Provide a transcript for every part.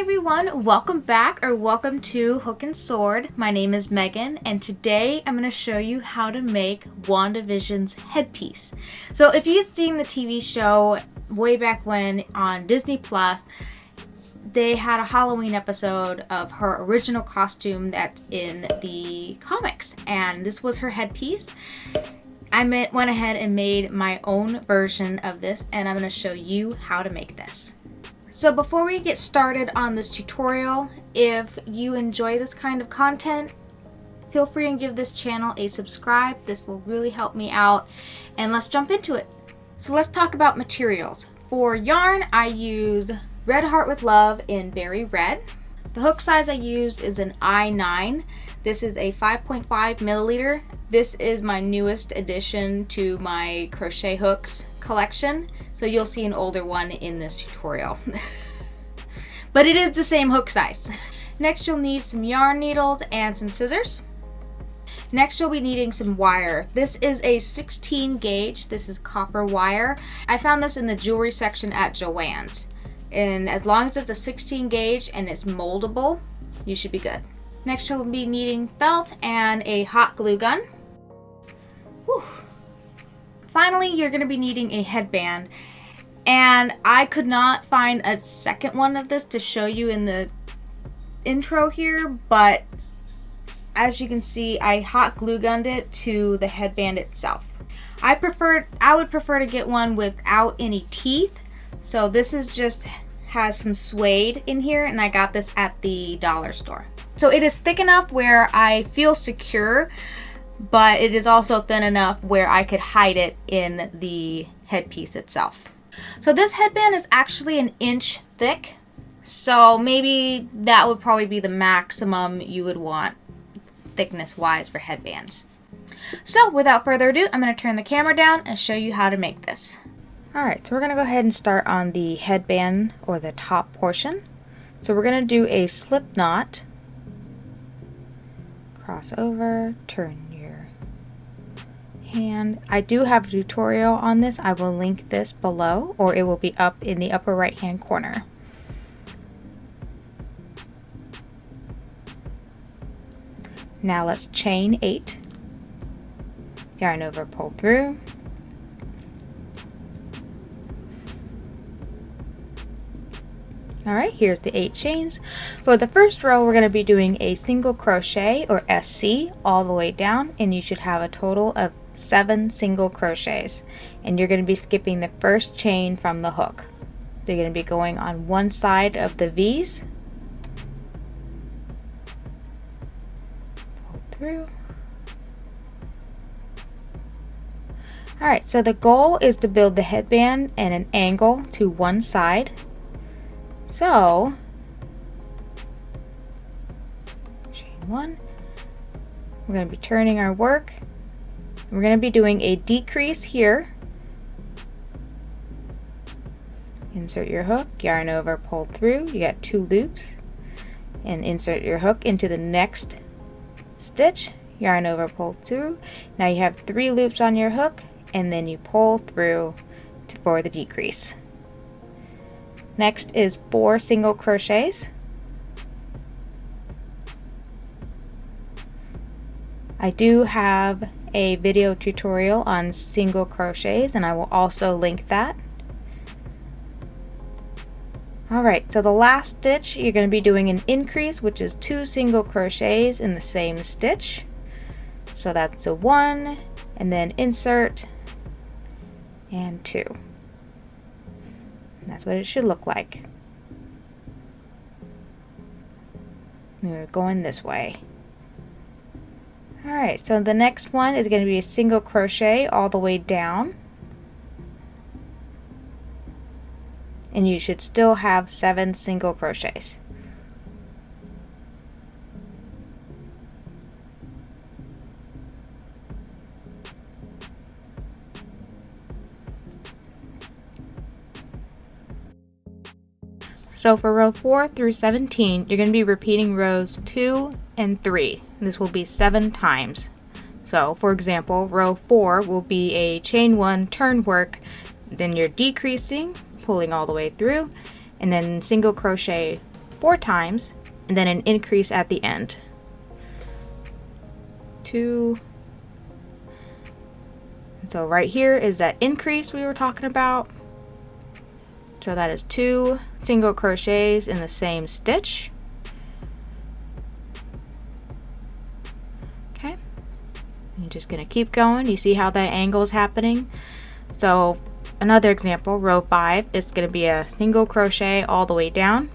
everyone, welcome back or welcome to Hook and Sword. My name is Megan and today I'm going to show you how to make WandaVision's headpiece. So if you've seen the TV show way back when on Disney Plus, they had a Halloween episode of her original costume that's in the comics, and this was her headpiece. I went ahead and made my own version of this, and I'm going to show you how to make this. So before we get started on this tutorial, if you enjoy this kind of content, feel free and give this channel a subscribe. This will really help me out, and let's jump into it. So let's talk about materials. For yarn, I used Red Heart with Love in Berry Red. The hook size I used is an I9. This is a 5.5 milliliter. This is my newest addition to my crochet hooks collection. So you'll see an older one in this tutorial. But it is the same hook size. Next you'll need some yarn needles and some scissors. Next you'll be needing some wire. This is a 16 gauge. This is copper wire. I found this in the jewelry section at Joann's. And as long as it's a 16 gauge and it's moldable, you should be good. Next you'll be needing felt and a hot glue gun. Whew. Finally, you're going to be needing a headband, and I could not find a second one of this to show you in the intro here, but as you can see, I hot glue gunned it to the headband itself. I would prefer to get one without any teeth, so this is just has some suede in here, and I got this at the dollar store. So it is thick enough where I feel secure, but it is also thin enough where I could hide it in the headpiece itself. So this headband is actually an inch thick, so maybe that would probably be the maximum you would want thickness wise for headbands. So without further ado, I'm going to turn the camera down and show you how to make this. Alright, so we're going to go ahead and start on the headband or the top portion. So we're going to do a slip knot, cross over, turn your hand. I do have a tutorial on this. I will link this below, or it will be up in the upper right hand corner. Now let's chain 8, yarn over, pull through. Alright, here's the 8 chains. For the first row, we're going to be doing a single crochet or SC all the way down, and you should have a total of 7 single crochets. And you're going to be skipping the first chain from the hook. So you're going to be going on one side of the V's. Pull through. Alright, so the goal is to build the headband at an angle to one side. So, chain 1, we're going to be turning our work. We're going to be doing a decrease here. Insert your hook, yarn over, pull through. You got 2 loops. And insert your hook into the next stitch, yarn over, pull through. Now you have 3 loops on your hook, and then you pull through for the decrease. Next is 4 single crochets. I do have a video tutorial on single crochets, and I will also link that. Alright, so the last stitch you're going to be doing an increase, which is 2 single crochets in the same stitch. So that's a 1, and then insert, and 2. That's what it should look like. We're going this way. Alright, so the next one is going to be a single crochet all the way down. And you should still have 7 single crochets. So for row 4 through 17, you're going to be repeating rows 2 and 3. This will be 7 times. So for example, row 4 will be a chain 1 turn work, then you're decreasing, pulling all the way through, and then single crochet 4 times, and then an increase at the end. 2. So right here is that increase we were talking about. So that is 2 single crochets in the same stitch. Okay. You're just going to keep going. You see how that angle is happening? So another example, row 5 is going to be a single crochet all the way down.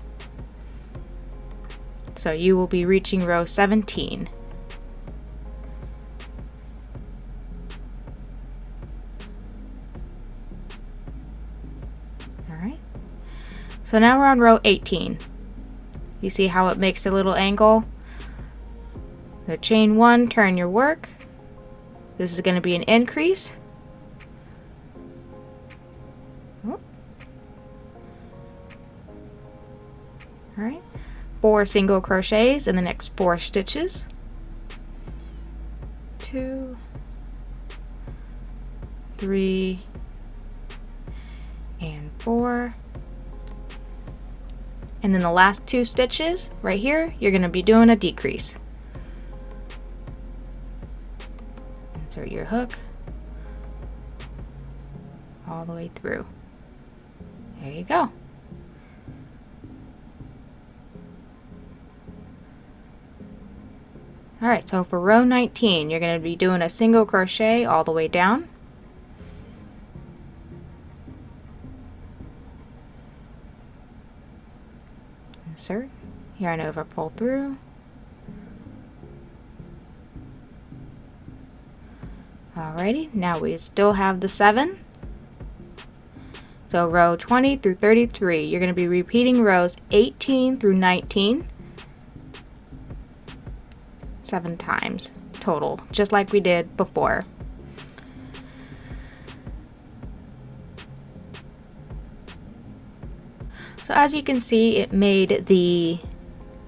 So you will be reaching row 17. Alright. So now we're on row 18. You see how it makes a little angle? So chain 1, turn your work. This is going to be an increase. Alright. 4 single crochets in the next 4 stitches. 2, 3, and 4. And then the last 2 stitches right here, you're going to be doing a decrease. Insert your hook all the way through. There you go. Alright, so for row 19, you're going to be doing a single crochet all the way down. Insert, yarn over, pull through. Alrighty, now we still have the 7. So row 20 through 33, you're going to be repeating rows 18 through 19. 7 times total, just like we did before. So as you can see, it made the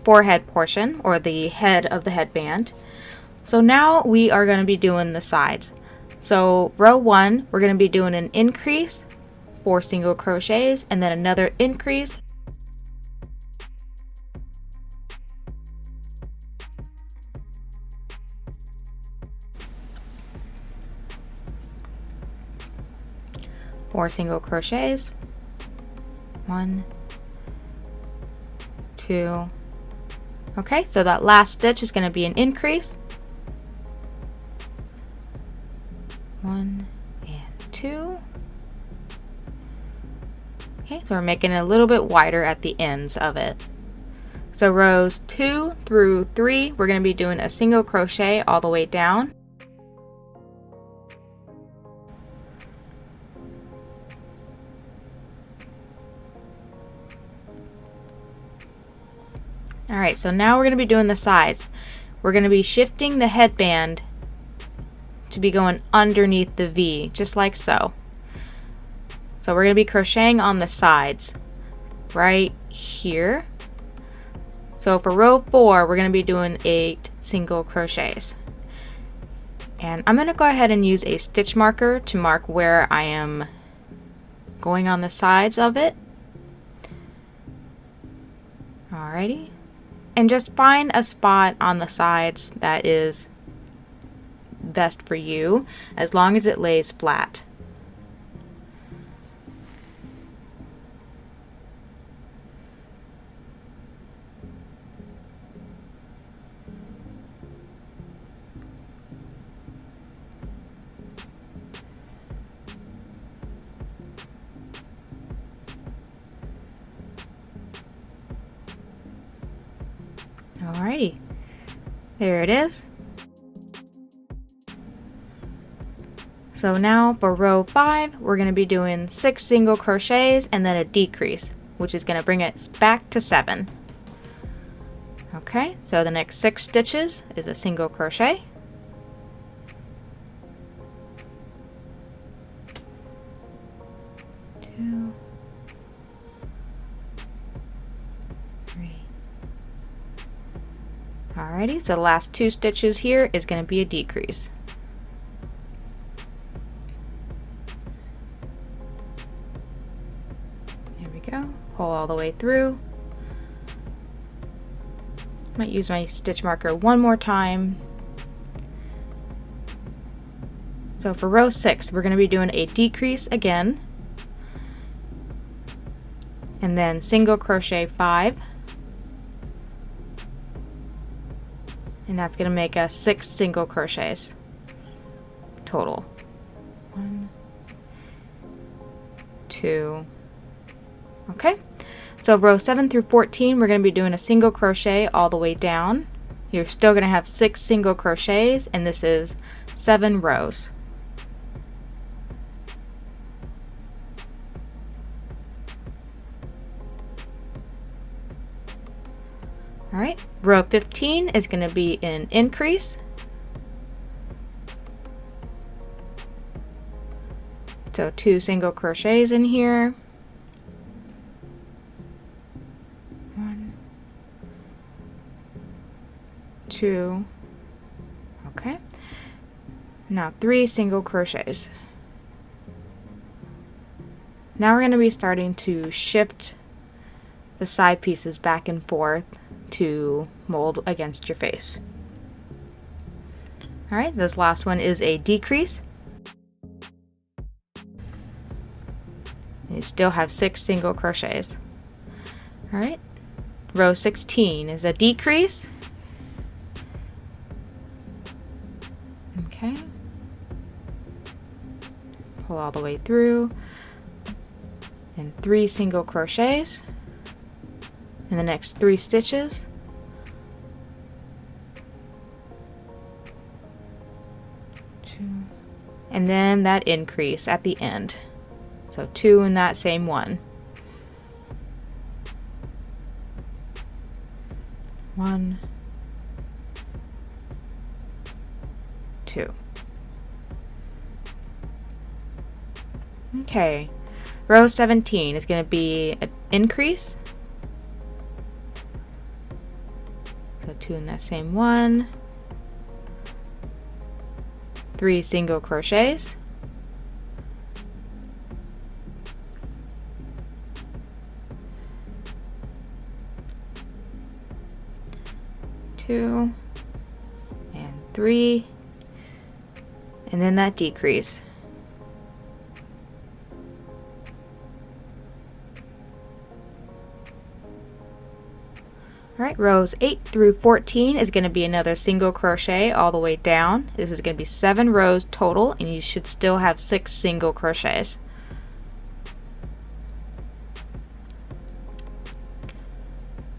forehead portion, or the head of the headband. So now we are going to be doing the sides. So row 1, we're going to be doing an increase, 4 single crochets, and then another increase. Four single crochets. 1, 2. Okay, so that last stitch is going to be an increase. 1 and 2. Okay, so we're making it a little bit wider at the ends of it. So rows 2 through 3, we're going to be doing a single crochet all the way down. Alright, so now we're going to be doing the sides. We're going to be shifting the headband to be going underneath the V, just like so. So we're going to be crocheting on the sides, right here. So for row 4, we're going to be doing 8 single crochets. And I'm going to go ahead and use a stitch marker to mark where I am going on the sides of it. Alrighty. And just find a spot on the sides that is best for you, as long as it lays flat. Alrighty, there it is. So now for row 5, we're going to be doing 6 single crochets and then a decrease, which is going to bring it back to 7. Okay, so the next 6 stitches is a single crochet. Two, 3. Alrighty, so the last 2 stitches here is going to be a decrease. There we go. Pull all the way through. Might use my stitch marker one more time. So for row 6, we're going to be doing a decrease again, and then single crochet 5, and that's going to make us 6 single crochets total. 1, 2, okay. So row 7 through 14, we're going to be doing a single crochet all the way down. You're still going to have 6 single crochets, and this is 7 rows. Alright, row 15 is going to be an increase. So 2 single crochets in here. 1, 2, okay. Now 3 single crochets. Now we're going to be starting to shift the side pieces back and forth to mold against your face. Alright, this last one is a decrease. You still have 6 single crochets. Alright, row 16 is a decrease. Okay. Pull all the way through. And 3 single crochets in the next 3 stitches. And then that increase at the end. So 2 in that same one. 1, 2. Okay. Row 17 is going to be an increase. So 2 in that same one. 3 single crochets. Two and 3, and then that decrease. Alright, rows 8 through 14 is going to be another single crochet all the way down. This is going to be 7 rows total, and you should still have 6 single crochets.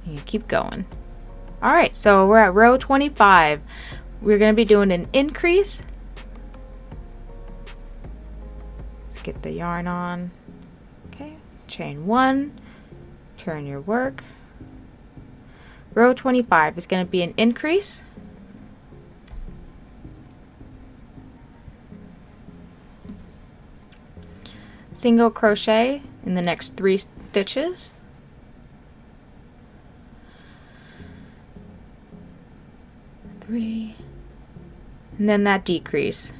And you keep going. Alright, so we're at row 25. We're going to be doing an increase. Let's get the yarn on. Okay, chain 1, turn your work. Row 25 is going to be an increase. Single crochet in the next 3 stitches. And then that decrease.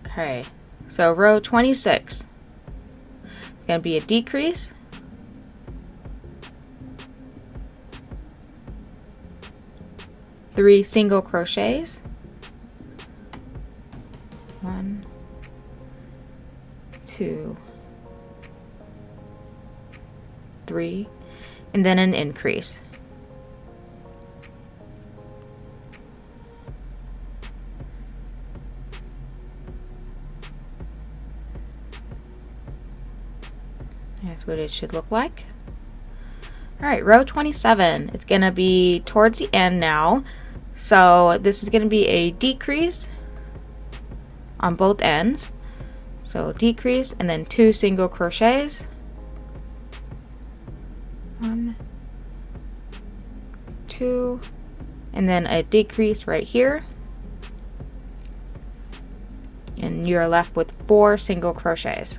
Okay, so row 26 is going to be a decrease. Three single crochets. 1, 2, 3, and then an increase. That's what it should look like. Alright, row 27. It's going to be towards the end now. So this is going to be a decrease on both ends. So decrease and then 2 single crochets. 1, 2, and then a decrease right here. And you're left with 4 single crochets.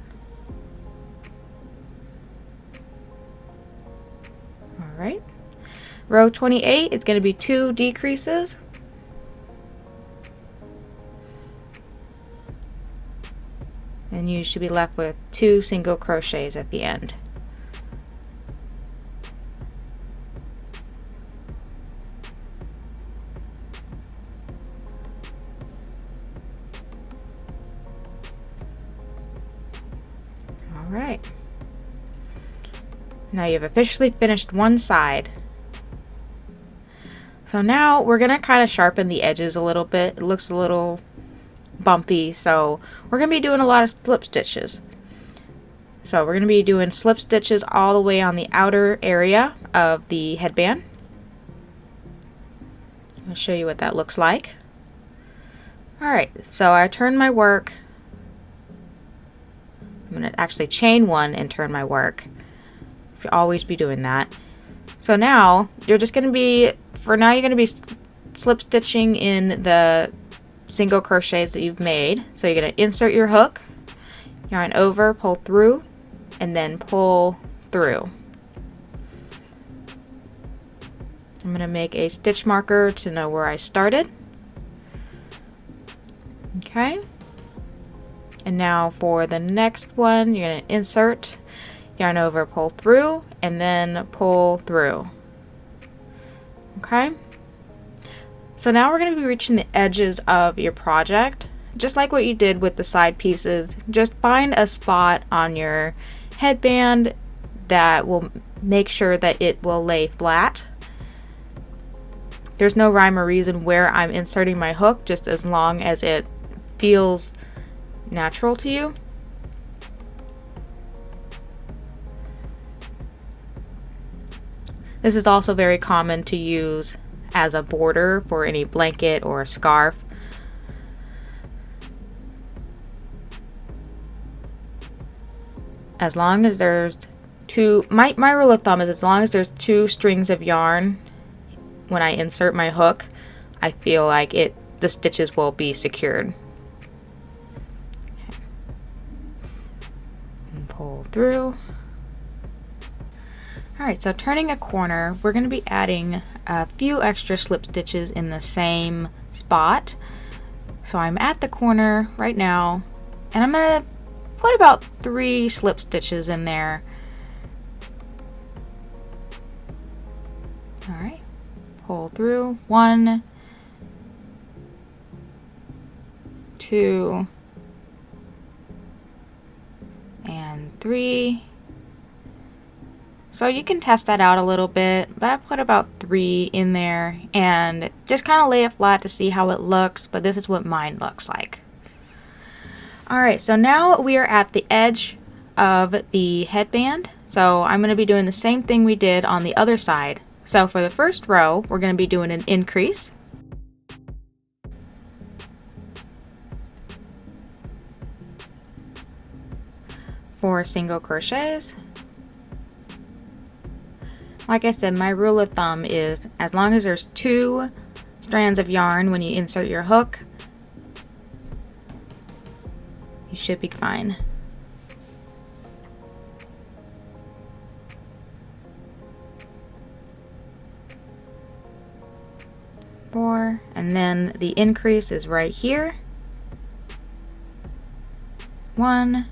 Alright. Row 28, it's going to be 2 decreases. and you should be left with 2 single crochets at the end. All right. Now you've officially finished one side. So now we're gonna kind of sharpen the edges a little bit. It looks a little bumpy, so we're gonna be doing a lot of slip stitches. So we're gonna be doing slip stitches all the way on the outer area of the headband. I'll show you what that looks like. Alright, so I turn my work. I'm gonna actually chain 1 and turn my work. You should always be doing that. So now you're just gonna be, for now you're gonna be slip stitching in the single crochets that you've made. So you're going to insert your hook, yarn over, pull through, and then pull through. I'm going to make a stitch marker to know where I started. Okay. And now for the next one, you're going to insert, yarn over, pull through, and then pull through. Okay. So now we're going to be reaching the edges of your project. Just like what you did with the side pieces, just find a spot on your headband that will make sure that it will lay flat. There's no rhyme or reason where I'm inserting my hook, just as long as it feels natural to you. This is also very common to use as a border for any blanket or a scarf. As long as there's my rule of thumb is as long as there's 2 strings of yarn when I insert my hook, I feel like the stitches will be secured. Okay. And pull through. Alright, so turning a corner, we're going to be adding a few extra slip stitches in the same spot. So I'm at the corner right now, and I'm going to put about 3 slip stitches in there. Alright, pull through, 1, 2, and 3. So you can test that out a little bit, but I put about 3 in there and just kind of lay it flat to see how it looks, but this is what mine looks like. Alright, so now we are at the edge of the headband, so I'm going to be doing the same thing we did on the other side. So for the first row, we're going to be doing an increase. 4 single crochets. Like I said, my rule of thumb is as long as there's 2 strands of yarn when you insert your hook, you should be fine. Four, and then the increase is right here. 1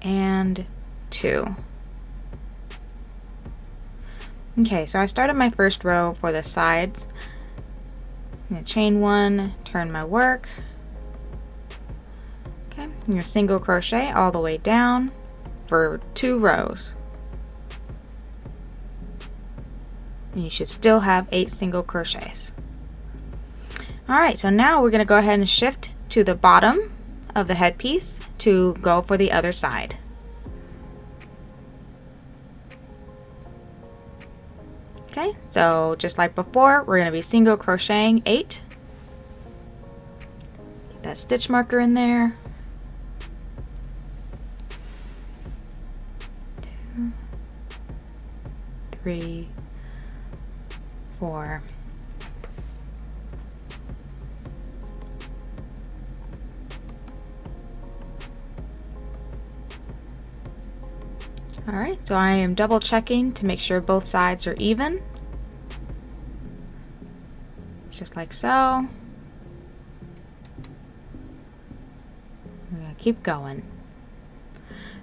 and 2. Okay, so I started my first row for the sides. I'm going to chain 1, turn my work. Okay, I'm going to single crochet all the way down for 2 rows. And you should still have 8 single crochets. Alright, so now we're going to go ahead and shift to the bottom of the headpiece to go for the other side. Okay, so just like before, we're going to be single crocheting 8. Get that stitch marker in there. 2, 3, 4. Alright, so I am double checking to make sure both sides are even. Just like so. I'm going to keep going.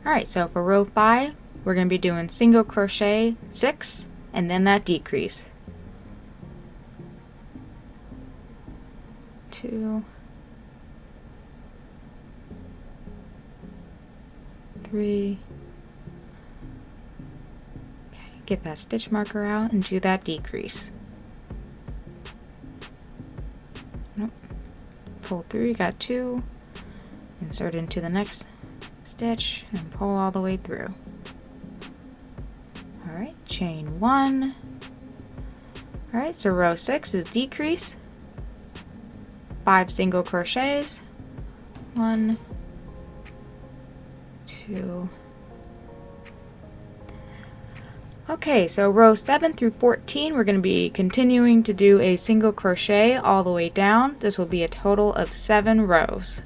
Alright, so for row 5, we're going to be doing single crochet 6 and then that decrease. 2, 3. Okay, get that stitch marker out and do that decrease. Nope. Pull through, you got 2. Insert into the next stitch and pull all the way through. Alright, chain 1. Alright, so row 6 is decrease. 5 single crochets. 1, 2. Okay, so row 7 through 14, we're going to be continuing to do a single crochet all the way down. This will be a total of 7 rows.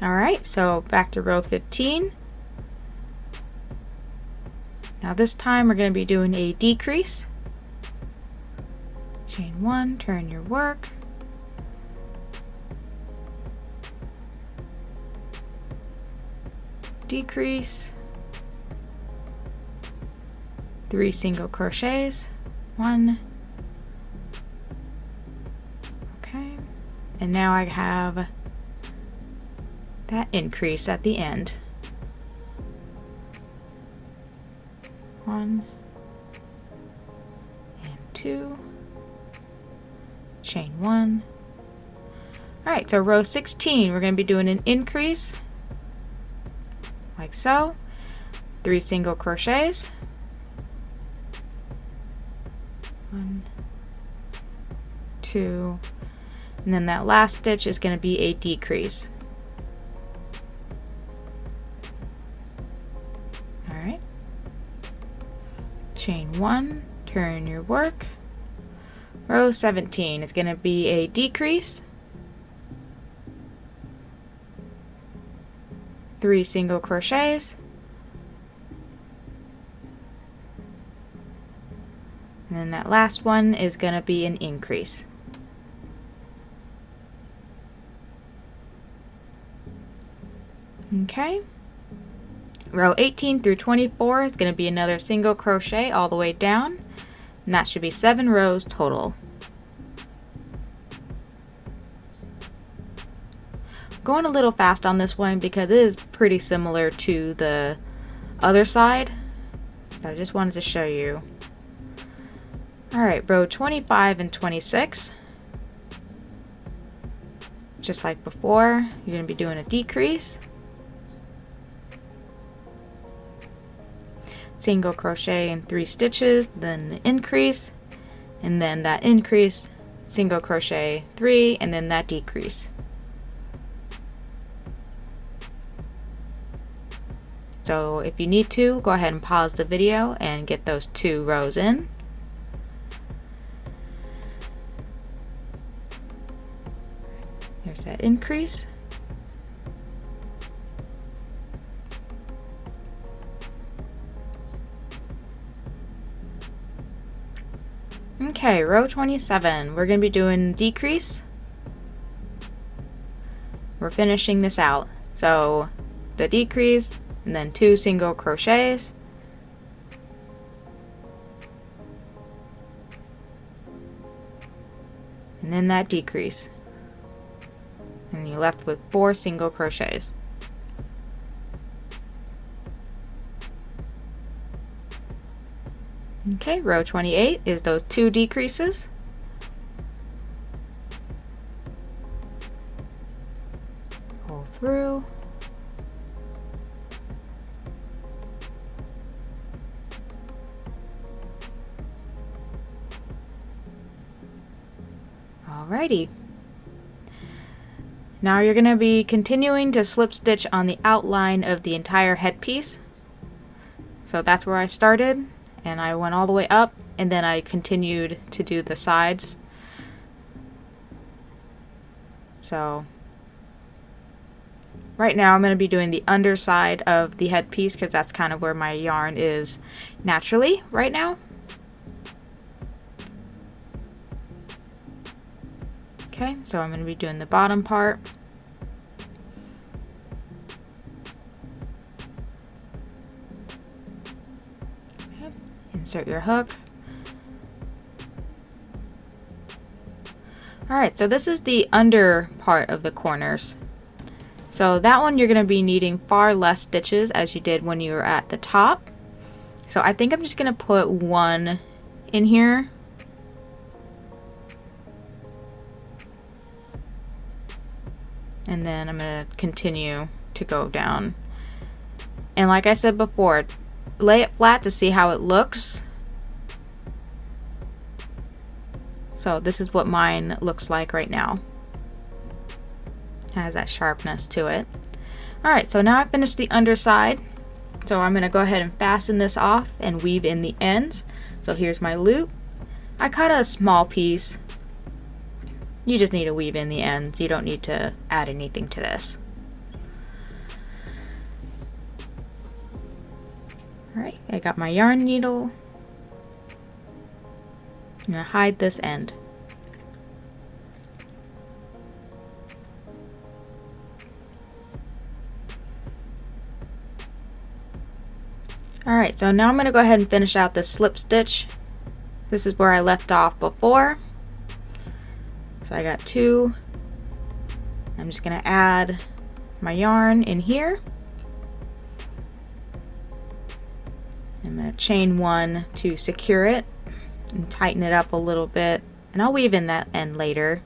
Alright, so back to row 15. Now this time we're going to be doing a decrease. Chain 1, turn your work. Decrease. 3 single crochets. 1. Okay. And now I have that increase at the end. 1 and 2. Chain 1. Alright, so row 16, we're going to be doing an increase. Like so. 3 single crochets. 1, 2, and then that last stitch is going to be a decrease. Alright. Chain 1, turn your work. Row 17 is going to be a decrease. 3 single crochets. And then that last one is going to be an increase. Okay. Row 18 through 24 is going to be another single crochet all the way down. And that should be 7 rows total. Going a little fast on this one because it is pretty similar to the other side. So I just wanted to show you. Alright, row 25 and 26. Just like before, you're going to be doing a decrease. Single crochet in 3 stitches, then the increase, and then that increase, single crochet 3, and then that decrease. So if you need to, go ahead and pause the video and get those 2 rows in. There's that increase. Okay, row 27. We're going to be doing decrease. We're finishing this out. So the decrease and then 2 single crochets. And then that decrease. And you're left with 4 single crochets. Okay, row 28 is those 2 decreases. Pull through. Alrighty. Now you're going to be continuing to slip stitch on the outline of the entire headpiece. So that's where I started, and I went all the way up, and then I continued to do the sides. So right now I'm going to be doing the underside of the headpiece because that's kind of where my yarn is naturally right now. Okay, so I'm going to be doing the bottom part. Insert your hook. Alright, so this is the under part of the corners. So that one you're going to be needing far less stitches as you did when you were at the top. So I think I'm just going to put one in here. And then I'm going to continue to go down. And like I said before, lay it flat to see how it looks. So this is what mine looks like right now. It has that sharpness to it. Alright, so now I finished the underside. So I'm going to go ahead and fasten this off and weave in the ends. So here's my loop. I cut a small piece. You just need to weave in the ends. You don't need to add anything to this. Alright, I got my yarn needle. I'm going to hide this end. Alright, so now I'm going to go ahead and finish out this slip stitch. This is where I left off before. So I got 2. I'm just going to add my yarn in here. I'm going to chain 1 to secure it and tighten it up a little bit, and I'll weave in that end later.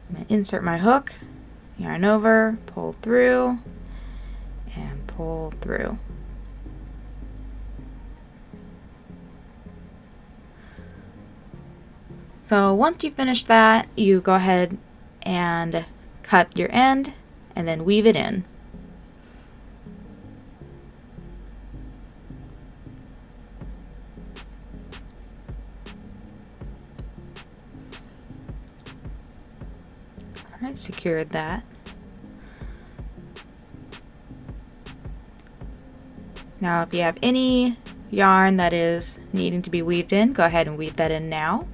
I'm going to insert my hook, yarn over, pull through, and pull through. So once you finish that, you go ahead and cut your end and then weave it in. Alright, secured that. Now if you have any yarn that is needing to be weaved in, go ahead and weave that in now.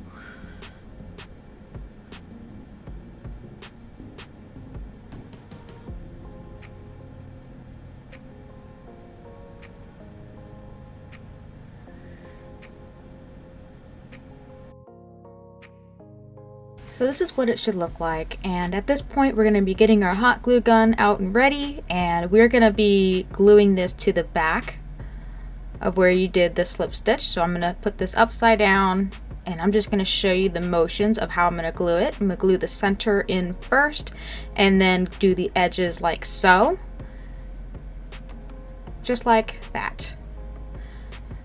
So this is what it should look like, and at this point we're going to be getting our hot glue gun out and ready, and we're going to be gluing this to the back of where you did the slip stitch. So I'm going to put this upside down, and I'm just going to show you the motions of how I'm going to glue it. I'm going to glue the center in first and then do the edges like so, just like that.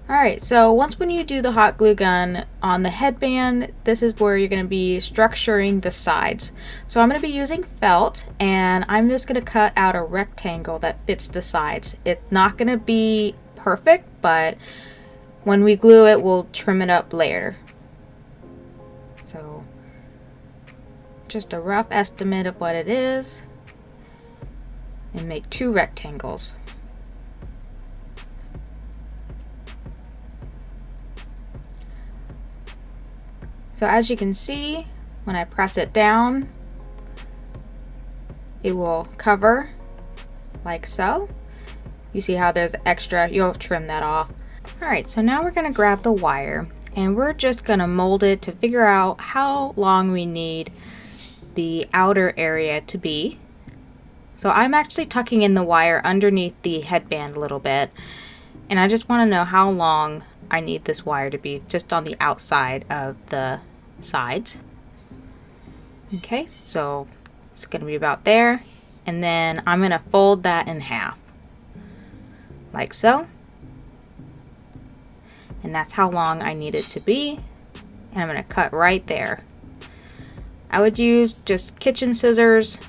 Alright, so when you do the hot glue gun on the headband, this is where you're going to be structuring the sides. So I'm going to be using felt, and I'm just going to cut out a rectangle that fits the sides. It's not going to be perfect, but when we glue it, we'll trim it up later. So just a rough estimate of what it is, and make 2 rectangles. So as you can see, when I press it down, it will cover like so. You see how there's extra, you'll trim that off. Alright, so now we're going to grab the wire, and we're just going to mold it to figure out how long we need the outer area to be. So I'm actually tucking in the wire underneath the headband a little bit, and I just want to know how long I need this wire to be just on the outside of the sides. Okay, so it's going to be about there, and then I'm going to fold that in half like so, and that's how long I need it to be, and I'm going to cut right there. I would use just kitchen scissors,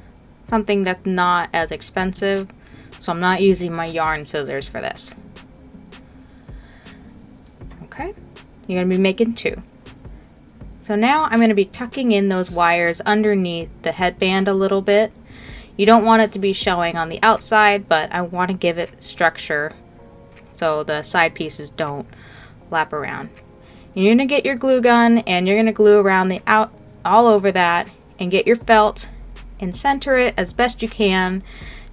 something that's not as expensive, so I'm not using my yarn scissors for this. Okay, you're going to be making 2. So now I'm going to be tucking in those wires underneath the headband a little bit. You don't want it to be showing on the outside, but I want to give it structure so the side pieces don't flap around. And you're going to get your glue gun, and you're going to glue around the all over that, and get your felt and center it as best you can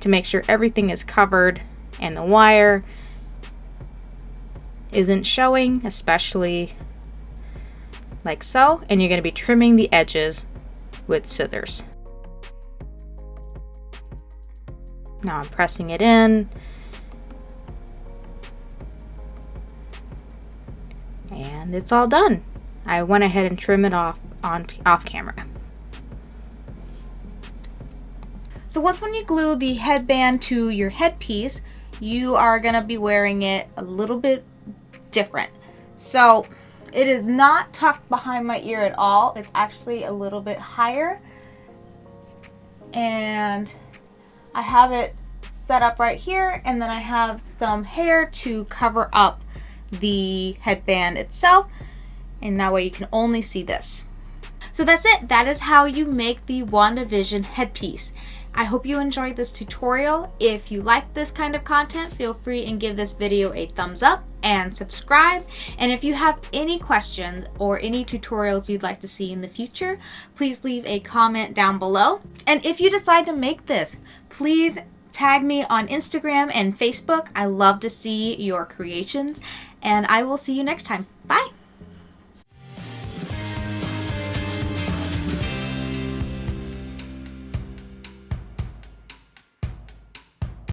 to make sure everything is covered, and the wire isn't showing, especially like so, and you're going to be trimming the edges with scissors. Now I'm pressing it in. And it's all done. I went ahead and trimmed it off camera. So once when you glue the headband to your headpiece, you are going to be wearing it a little bit different. So it is not tucked behind my ear at all. It's actually a little bit higher. And I have it set up right here, and then I have some hair to cover up the headband itself, and that way you can only see this. So that's it. That is how you make the WandaVision headpiece. I hope you enjoyed this tutorial. If you like this kind of content, feel free and give this video a thumbs up and subscribe. And if you have any questions or any tutorials you'd like to see in the future, please leave a comment down below. And if you decide to make this, please tag me on Instagram and Facebook. I love to see your creations, and I will see you next time. Bye!